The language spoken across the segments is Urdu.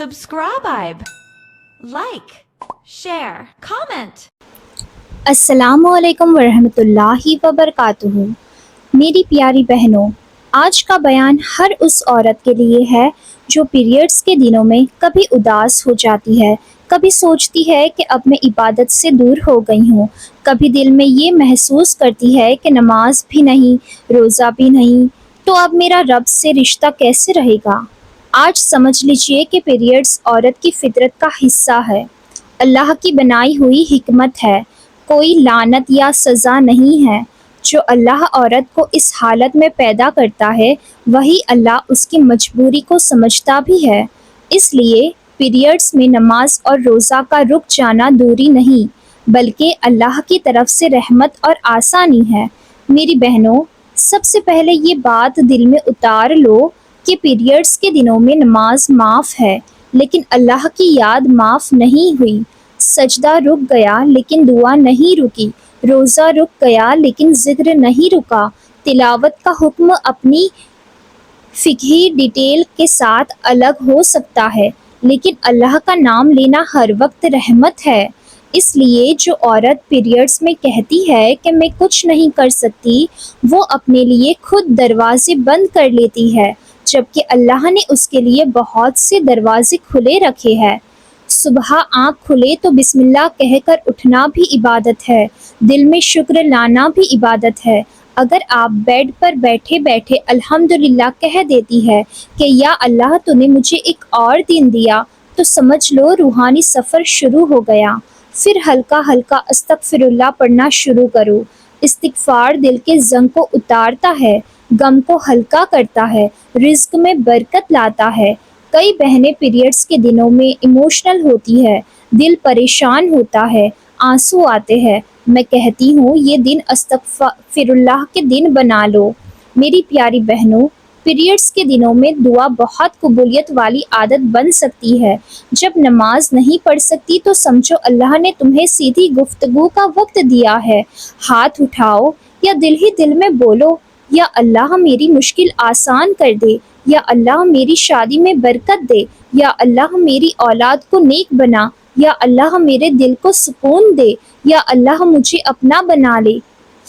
subscribe, like, share, comment. السلام علیکم ورحمۃ اللہ وبرکاتہ۔ میری پیاری بہنوں، آج کا بیان ہر اس عورت کے لیے ہے جو پیریڈز کے دنوں میں کبھی اداس ہو جاتی ہے، کبھی سوچتی ہے کہ اب میں عبادت سے دور ہو گئی ہوں، کبھی دل میں یہ محسوس کرتی ہے کہ نماز بھی نہیں، روزہ بھی نہیں، تو اب میرا رب سے رشتہ کیسے رہے گا؟ آج سمجھ لیجئے کہ پیریڈز عورت کی فطرت کا حصہ ہے، اللہ کی بنائی ہوئی حکمت ہے، کوئی لعنت یا سزا نہیں ہے۔ جو اللہ عورت کو اس حالت میں پیدا کرتا ہے، وہی اللہ اس کی مجبوری کو سمجھتا بھی ہے۔ اس لیے پیریڈز میں نماز اور روزہ کا رک جانا دوری نہیں، بلکہ اللہ کی طرف سے رحمت اور آسانی ہے۔ میری بہنوں، سب سے پہلے یہ بات دل میں اتار لو کہ پیریڈز کے دنوں میں نماز معاف ہے، لیکن اللہ کی یاد معاف نہیں ہوئی۔ سجدہ رک گیا لیکن دعا نہیں رکی، روزہ رک گیا لیکن ذکر نہیں رکا۔ تلاوت کا حکم اپنی فقہی ڈیٹیل کے ساتھ الگ ہو سکتا ہے، لیکن اللہ کا نام لینا ہر وقت رحمت ہے۔ اس لیے جو عورت پیریڈز میں کہتی ہے کہ میں کچھ نہیں کر سکتی، وہ اپنے لیے خود دروازے بند کر لیتی ہے، جبکہ اللہ نے اس کے لیے بہت سے دروازے کھلے رکھے ہیں۔ صبح آنکھ کھلے تو بسم اللہ کہہ کر اٹھنا بھی عبادت ہے، دل میں شکر لانا بھی عبادت ہے۔ اگر آپ بیڈ پر بیٹھے بیٹھے الحمدللہ کہہ دیتی ہے کہ یا اللہ تو نے مجھے ایک اور دن دیا، تو سمجھ لو روحانی سفر شروع ہو گیا۔ پھر ہلکا ہلکا استغفر اللہ پڑھنا شروع کرو۔ استغفار دل کے زنگ کو اتارتا ہے، غم کو ہلکا کرتا ہے، رزق میں برکت لاتا ہے۔ کئی بہنیں پیریڈز کے دنوں میں ایموشنل ہوتی ہے، دل پریشان ہوتا ہے، آنسو آتے ہیں۔ میں کہتی ہوں یہ دن استغفر اللہ کے دن بنا لو۔ میری پیاری بہنوں، پیریڈز کے دنوں میں دعا بہت قبولیت والی عادت بن سکتی ہے۔ جب نماز نہیں پڑھ سکتی تو سمجھو اللہ نے تمہیں سیدھی گفتگو کا وقت دیا ہے۔ ہاتھ اٹھاؤ یا دل ہی دل میں بولو، یا اللہ میری مشکل آسان کر دے، یا اللہ میری شادی میں برکت دے، یا اللہ میری اولاد کو نیک بنا، یا اللہ میرے دل کو سکون دے، یا اللہ مجھے اپنا بنا لے۔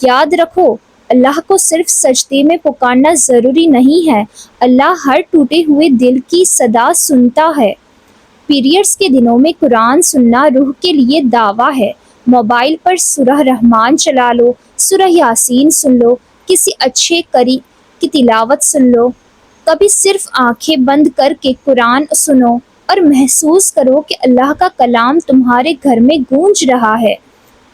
یاد رکھو، اللہ کو صرف سجدے میں پکارنا ضروری نہیں ہے، اللہ ہر ٹوٹے ہوئے دل کی صدا سنتا ہے۔ پیریڈز کے دنوں میں قرآن سننا روح کے لیے دعویٰ ہے۔ موبائل پر سورہ رحمان چلا لو، سورہ یاسین سن لو، کسی اچھے قاری کی تلاوت سن لو۔ کبھی صرف آنکھیں بند کر کے قرآن سنو اور محسوس کرو کہ اللہ کا کلام تمہارے گھر میں گونج رہا ہے۔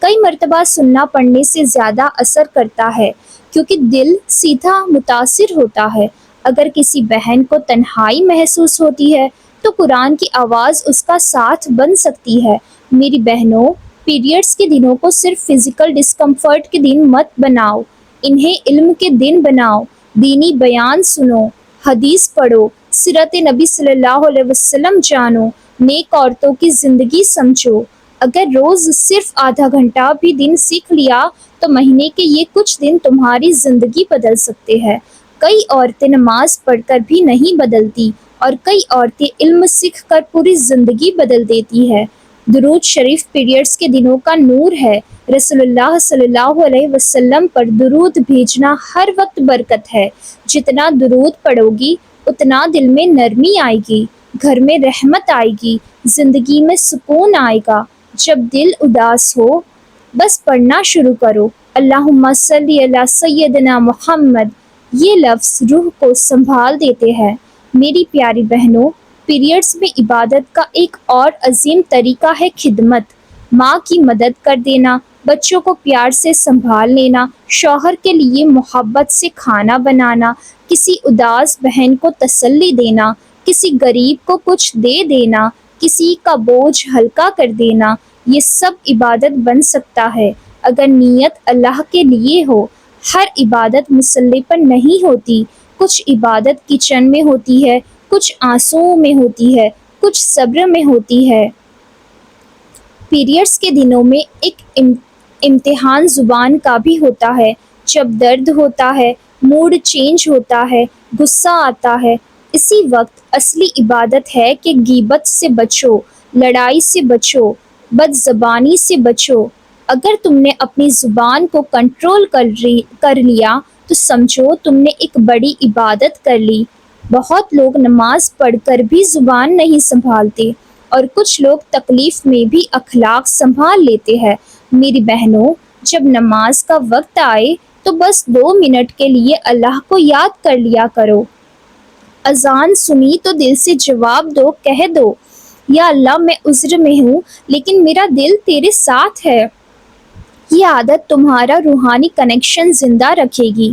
کئی مرتبہ سننا پڑھنے سے زیادہ اثر کرتا ہے، کیونکہ دل سیدھا متاثر ہوتا ہے۔ اگر کسی بہن کو تنہائی محسوس ہوتی ہے تو قرآن کی آواز اس کا ساتھ بن سکتی ہے۔ میری بہنوں، پیریڈز کے دنوں کو صرف فزیکل ڈسکمفرٹ کے دن مت بناؤ، انہیں علم کے دن بناؤ۔ دینی بیان سنو، حدیث پڑھو، سیرت نبی صلی اللہ علیہ وسلم جانو، نیک عورتوں کی زندگی سمجھو۔ اگر روز صرف آدھا گھنٹہ بھی دن سیکھ لیا تو مہینے کے یہ کچھ دن تمہاری زندگی بدل سکتے ہیں۔ کئی عورتیں نماز پڑھ کر بھی نہیں بدلتی، اور کئی عورتیں علم سیکھ کر پوری زندگی بدل دیتی ہے۔ درود شریف پیریڈز کے دنوں کا نور ہے۔ رسول اللہ صلی اللہ علیہ وسلم پر درود بھیجنا ہر وقت برکت ہے۔ جتنا درود پڑھو گی اتنا دل میں نرمی آئے گی، گھر میں رحمت آئے گی، زندگی میں سکون آئے گا۔ جب دل اداس ہو، بس پڑھنا شروع کرو، اللہم صلی علی سیدنا محمد۔ یہ لفظ روح کو سنبھال دیتے ہیں۔ میری پیاری بہنوں، پیریڈز میں عبادت کا ایک اور عظیم طریقہ ہے خدمت۔ ماں کی مدد کر دینا، بچوں کو پیار سے سنبھال لینا، شوہر کے لیے محبت سے کھانا بنانا، کسی اداس بہن کو تسلی دینا، کسی غریب کو کچھ دے دینا، کسی کا بوجھ ہلکا کر دینا، یہ سب عبادت بن سکتا ہے اگر نیت اللہ کے لیے ہو۔ ہر عبادت مسلح پر نہیں ہوتی، کچھ عبادت کچن میں ہوتی ہے، کچھ آنسوؤں میں ہوتی ہے، کچھ صبر میں ہوتی ہے۔ پیریڈز کے دنوں میں ایک امتحان زبان کا بھی ہوتا ہے۔ جب درد ہوتا ہے، موڈ چینج ہوتا ہے، غصہ آتا ہے، اسی وقت اصلی عبادت ہے کہ غیبت سے بچو، لڑائی سے بچو، بد زبانی سے بچو۔ اگر تم نے اپنی زبان کو کنٹرول کر لیا تو سمجھو تم نے ایک بڑی عبادت کر لی۔ بہت لوگ نماز پڑھ کر بھی زبان نہیں سنبھالتے، اور کچھ لوگ تکلیف میں بھی اخلاق سنبھال لیتے ہیں۔ میری بہنوں، جب نماز کا وقت آئے تو بس 2 منٹ کے لیے اللہ کو یاد کر لیا کرو۔ اذان سنی تو دل سے جواب دو، کہہ دو، یا اللہ میں عذر میں ہوں لیکن میرا دل تیرے ساتھ ہے۔ یہ عادت تمہارا روحانی کنیکشن زندہ رکھے گی۔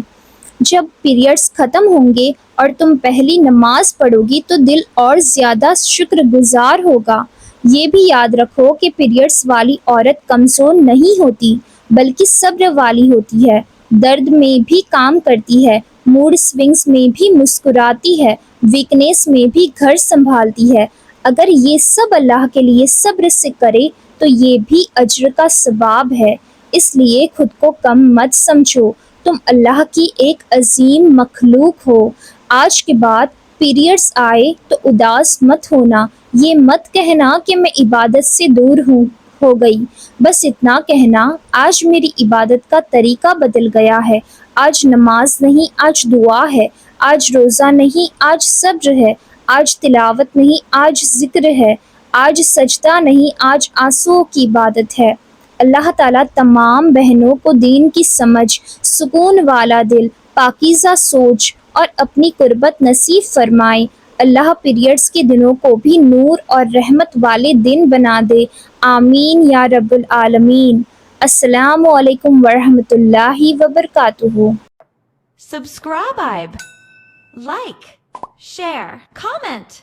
جب پیریڈز ختم ہوں گے اور تم پہلی نماز پڑھو گی تو دل اور زیادہ شکر گزار ہوگا۔ یہ بھی یاد رکھو کہ پیریڈز والی عورت کمزور نہیں ہوتی بلکہ صبر والی ہوتی ہے، درد میں بھی کام کرتی ہے، موڈ سوئنگز میں بھی مسکراتی ہے، ویکنیس میں بھی گھر سنبھالتی ہے۔ اگر یہ سب اللہ کے لیے صبر سے کرے تو یہ بھی اجر کا ثواب ہے۔ اس لیے خود کو کم مت سمجھو، تم اللہ کی ایک عظیم مخلوق ہو۔ آج کے بعد پیریڈز آئے تو اداس مت ہونا، یہ مت کہنا کہ میں عبادت سے دور ہو گئی، بس اتنا کہنا آج میری عبادت کا طریقہ بدل گیا ہے۔ آج نماز نہیں، آج دعا ہے، آج روزہ نہیں، آج صبر ہے، آج تلاوت نہیں، آج ذکر ہے، آج سجدہ نہیں، آج آنسوؤں کی عبادت ہے۔ اللہ تعالیٰ تمام بہنوں کو دین کی سمجھ، سکون والا دل، پاکیزہ سوچ اور اپنی قربت نصیب فرمائے۔ اللہ پیریڈز کے دنوں کو بھی نور اور رحمت والے دن بنا دے، آمین یا رب العالمین۔ السلام علیکم ورحمۃ اللہ وبرکاتہ۔ Subscribe, like, share, comment.